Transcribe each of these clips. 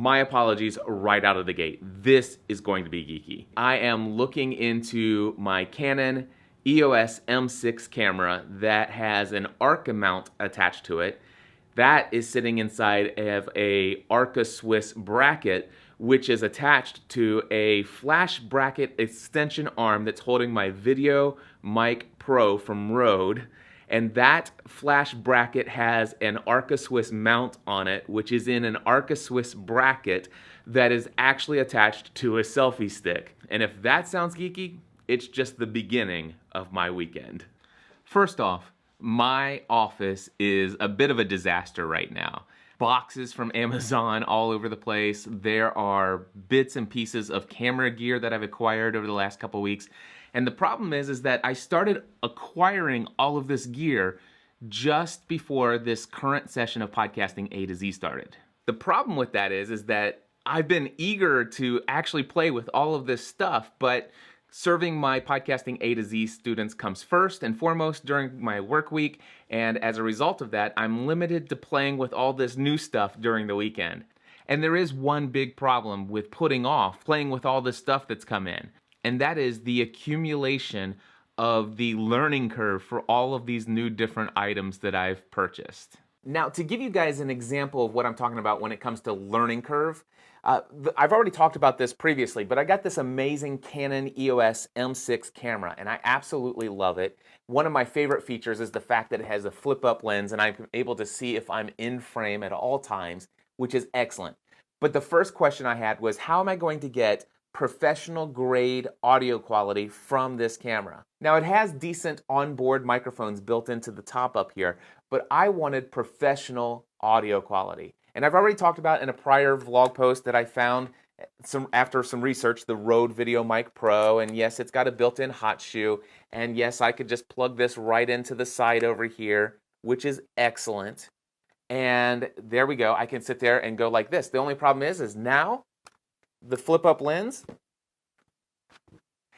my apologies right out of the gate. This is going to be geeky. I am looking into my Canon EOS M6 camera that has an ARCA mount attached to it. That is sitting inside of a ARCA Swiss bracket, which is attached to a flash bracket extension arm that's holding my Videomic Pro from Rode. And that flash bracket has an ARCA Swiss mount on it, which is in an ARCA Swiss bracket that is actually attached to a selfie stick. And if that sounds geeky, it's just the beginning of my weekend. First off, my office is a bit of a disaster right now. Boxes from Amazon all over the place. There are bits and pieces of camera gear that I've acquired over the last couple weeks. And the problem is that I started acquiring all of this gear just before this current session of podcasting A to Z started. The problem with that is that I've been eager to actually play with all of this stuff, but serving my podcasting A to Z students comes first and foremost during my work week, and as a result of that, I'm limited to playing with all this new stuff during the weekend. And there is one big problem with putting off playing with all this stuff that's come in, and that is the accumulation of the learning curve for all of these new different items that I've purchased. Now, to give you guys an example of what I'm talking about when it comes to learning curve, I've already talked about this previously, but I got this amazing Canon EOS M6 camera, and I absolutely love it. One of my favorite features is the fact that it has a flip-up lens, and I'm able to see if I'm in frame at all times, which is excellent. But the first question I had was, how am I going to get professional grade audio quality from this camera? Now, it has decent onboard microphones built into the top up here, but I wanted professional audio quality. And I've already talked about in a prior vlog post that I found after some research, the Rode Videomic Pro, and yes, it's got a built-in hot shoe, and yes, I could just plug this right into the side over here, which is excellent. And there we go, I can sit there and go like this. The only problem is now the flip-up lens.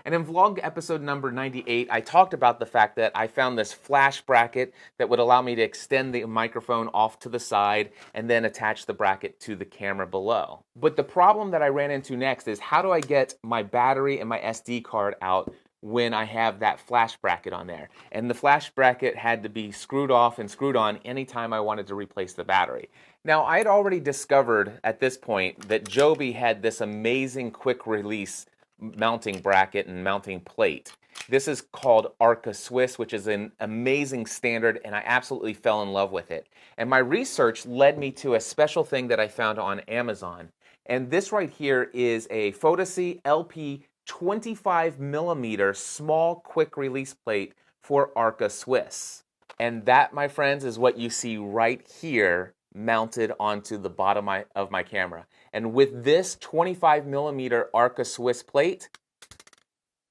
And in vlog episode number 98, I talked about the fact that I found this flash bracket that would allow me to extend the microphone off to the side and then attach the bracket to the camera below. But the problem that I ran into next is, how do I get my battery and my SD card out when I have that flash bracket on there? And the flash bracket had to be screwed off and screwed on anytime I wanted to replace the battery. Now, I had already discovered at this point that Joby had this amazing quick release mounting bracket and mounting plate. This is called ARCA Swiss, which is an amazing standard, and I absolutely fell in love with it. And my research led me to a special thing that I found on Amazon. And this right here is a Photocy LP 25mm small quick release plate for ARCA Swiss. And that, my friends, is what you see right here mounted onto the bottom of my camera. And with this 25mm ARCA Swiss plate,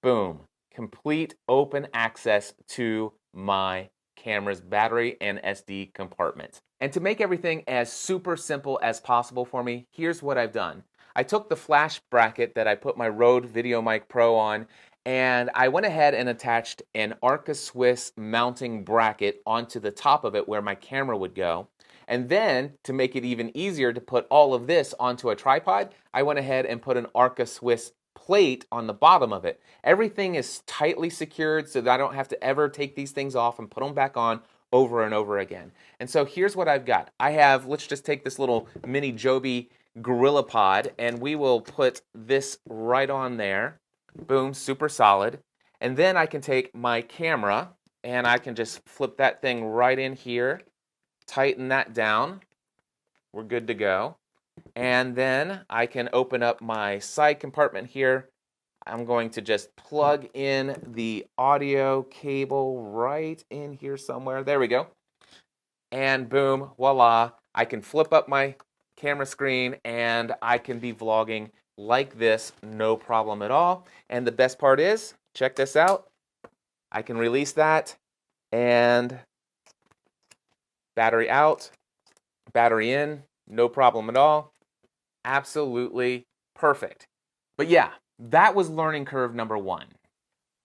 boom, complete open access to my camera's battery and SD compartment. And to make everything as super simple as possible for me, here's what I've done. I took the flash bracket that I put my Rode Videomic Pro on, and I went ahead and attached an ARCA Swiss mounting bracket onto the top of it where my camera would go. And then, to make it even easier to put all of this onto a tripod, I went ahead and put an ARCA Swiss plate on the bottom of it. Everything is tightly secured so that I don't have to ever take these things off and put them back on over and over again. And so here's what I've got. I have, let's just take this little mini Joby Gorillapod, and we will put this right on there. Boom, super solid. And then I can take my camera, and I can just flip that thing right in here. Tighten that down. We're good to go. And then I can open up my side compartment here. I'm going to just plug in the audio cable right in here somewhere. There we go. And boom, voila. I can flip up my camera screen and I can be vlogging like this, no problem at all. And the best part is, check this out. I can release that and battery out, battery in, no problem at all. Absolutely perfect. But yeah, that was learning curve number one.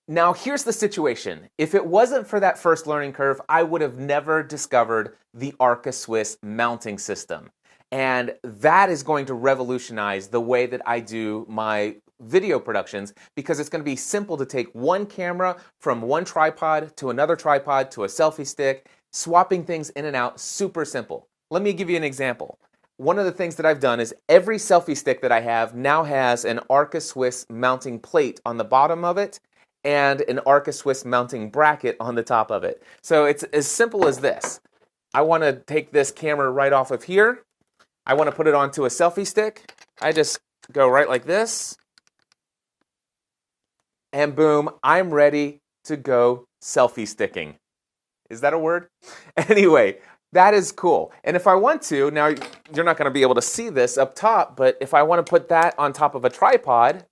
Now here's the situation. If it wasn't for that first learning curve, I would have never discovered the ARCA Swiss mounting system. And that is going to revolutionize the way that I do my video productions, because it's going to be simple to take one camera from one tripod to another tripod to a selfie stick, swapping things in and out, super simple. Let me give you an example. One of the things that I've done is every selfie stick that I have now has an ARCA Swiss mounting plate on the bottom of it and an ARCA Swiss mounting bracket on the top of it. So it's as simple as this. I want to take this camera right off of here. I want to put it onto a selfie stick. I just go right like this. And boom, I'm ready to go selfie sticking. Is that a word? Anyway, that is cool. And if I want to, now you're not going to be able to see this up top, but if I want to put that on top of a tripod,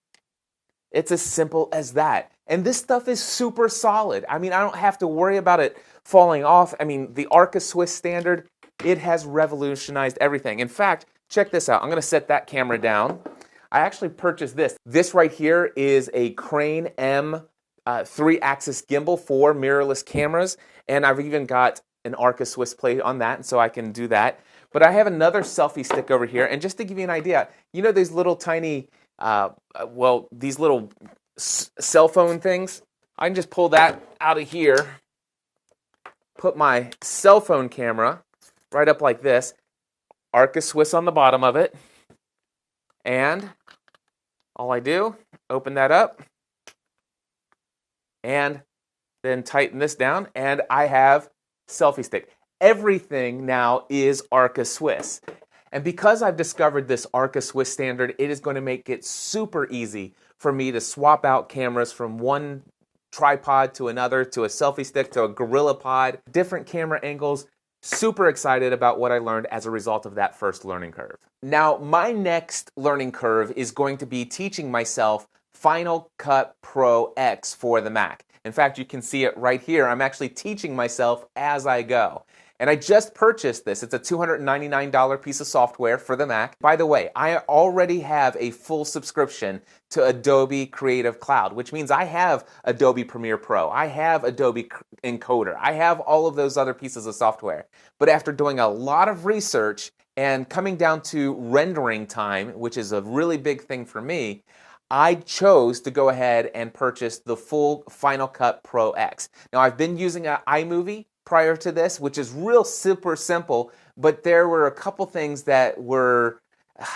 it's as simple as that. And this stuff is super solid. I mean, I don't have to worry about it falling off. I mean, the ARCA Swiss standard, it has revolutionized everything. In fact, check this out. I'm going to set that camera down. I actually purchased this. This right here is a Crane M 3-axis gimbal for mirrorless cameras, and I've even got an ARCA Swiss plate on that, and so I can do that. But I have another selfie stick over here, and just to give you an idea, you know these little tiny, these little cell phone things? I can just pull that out of here, put my cell phone camera right up like this, ARCA Swiss on the bottom of it, and all I do, open that up, and then tighten this down, and I have selfie stick. Everything now is ARCA Swiss. And because I've discovered this ARCA Swiss standard, it is going to make it super easy for me to swap out cameras from one tripod to another, to a selfie stick, to a Gorillapod, different camera angles. Super excited about what I learned as a result of that first learning curve. Now, my next learning curve is going to be teaching myself Final Cut Pro X for the Mac. In fact, you can see it right here. I'm actually teaching myself as I go. And I just purchased this. It's a $299 piece of software for the Mac. By the way, I already have a full subscription to Adobe Creative Cloud, which means I have Adobe Premiere Pro, I have Adobe Encoder, I have all of those other pieces of software. But after doing a lot of research and coming down to rendering time, which is a really big thing for me, I chose to go ahead and purchase the full Final Cut Pro X. Now, I've been using an iMovie prior to this, which is real super simple, but there were a couple things that were,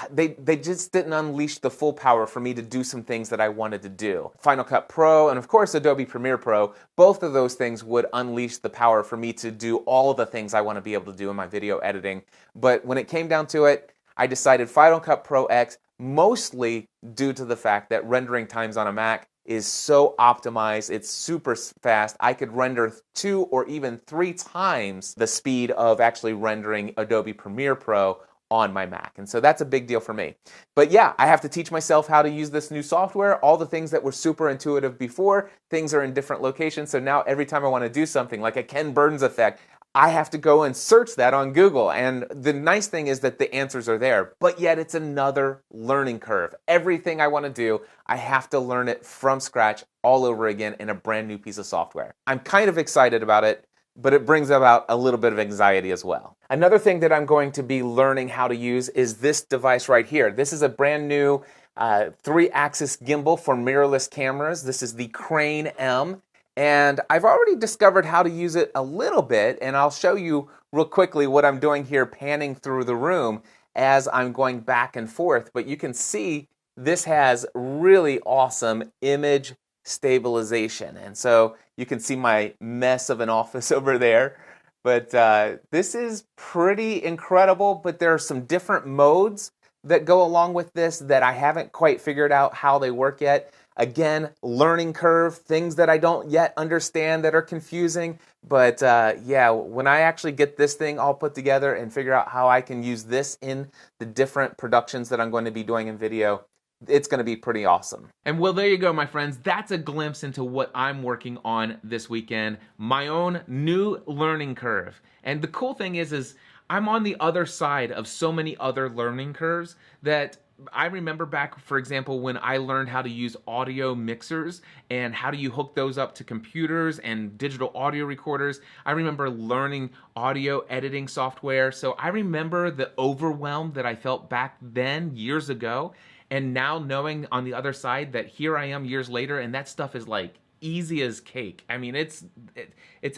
they just didn't unleash the full power for me to do some things that I wanted to do. Final Cut Pro and of course Adobe Premiere Pro, both of those things would unleash the power for me to do all the things I want to be able to do in my video editing. But when it came down to it, I decided Final Cut Pro X, mostly due to the fact that rendering times on a Mac is so optimized, it's super fast. I could render 2 or even 3 times the speed of actually rendering Adobe Premiere Pro on my Mac. And so that's a big deal for me. But yeah, I have to teach myself how to use this new software. All the things that were super intuitive before, things are in different locations. So now every time I want to do something like a Ken Burns effect, I have to go and search that on Google. And the nice thing is that the answers are there, but yet it's another learning curve. Everything I want to do, I have to learn it from scratch all over again in a brand new piece of software. I'm kind of excited about it, but it brings about a little bit of anxiety as well. Another thing that I'm going to be learning how to use is this device right here. This is a brand new 3-axis gimbal for mirrorless cameras. This is the Crane M. And I've already discovered how to use it a little bit, and I'll show you real quickly what I'm doing here, panning through the room as I'm going back and forth. But you can see this has really awesome image stabilization. And so you can see my mess of an office over there. But this is pretty incredible, but there are some different modes that go along with this that I haven't quite figured out how they work yet. Again, learning curve, things that I don't yet understand that are confusing. But yeah, when I actually get this thing all put together and figure out how I can use this in the different productions that I'm going to be doing in video, it's going to be pretty awesome. And well, there you go, my friends. That's a glimpse into what I'm working on this weekend, my own new learning curve. And the cool thing is I'm on the other side of so many other learning curves that I remember back, for example, when I learned how to use audio mixers and how do you hook those up to computers and digital audio recorders. I remember learning audio editing software. So I remember the overwhelm that I felt back then years ago. And now knowing on the other side that here I am years later and that stuff is like easy as cake. I mean, it's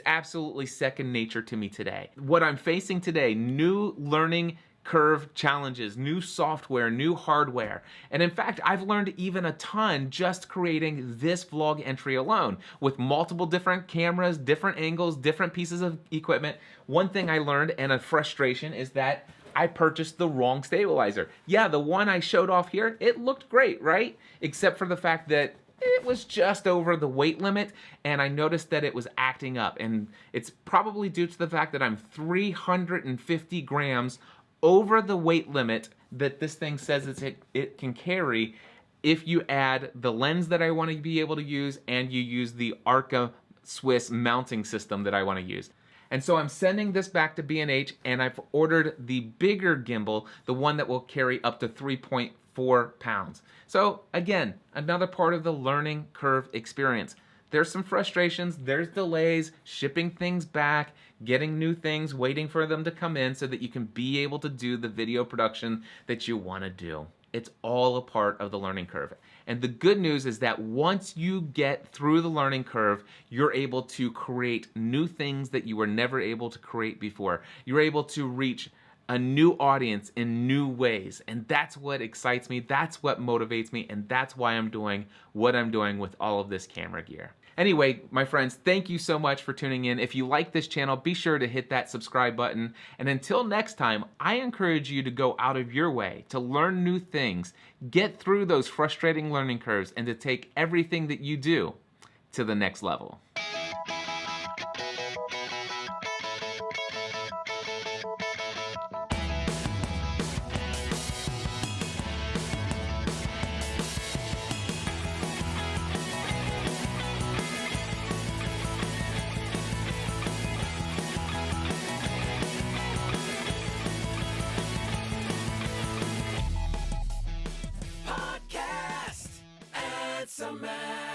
absolutely second nature to me today. What I'm facing today, new learning curve challenges, new software, new hardware. And in fact, I've learned even a ton just creating this vlog entry alone with multiple different cameras, different angles, different pieces of equipment. One thing I learned and a frustration is that I purchased the wrong stabilizer. Yeah, the one I showed off here, it looked great, right? Except for the fact that it was just over the weight limit and I noticed that it was acting up. And it's probably due to the fact that I'm 350 grams over the weight limit that this thing says it can carry if you add the lens that I want to be able to use and you use the ARCA Swiss mounting system that I want to use. And so I'm sending this back to B&H and I've ordered the bigger gimbal, the one that will carry up to 3.4 pounds. So again, another part of the learning curve experience. There's some frustrations, there's delays, shipping things back, getting new things, waiting for them to come in so that you can be able to do the video production that you want to do. It's all a part of the learning curve. And the good news is that once you get through the learning curve, you're able to create new things that you were never able to create before. You're able to reach a new audience in new ways. And that's what excites me, that's what motivates me, and that's why I'm doing what I'm doing with all of this camera gear. Anyway, my friends, thank you so much for tuning in. If you like this channel, be sure to hit that subscribe button. And until next time, I encourage you to go out of your way to learn new things, get through those frustrating learning curves, and to take everything that you do to the next level. Some man.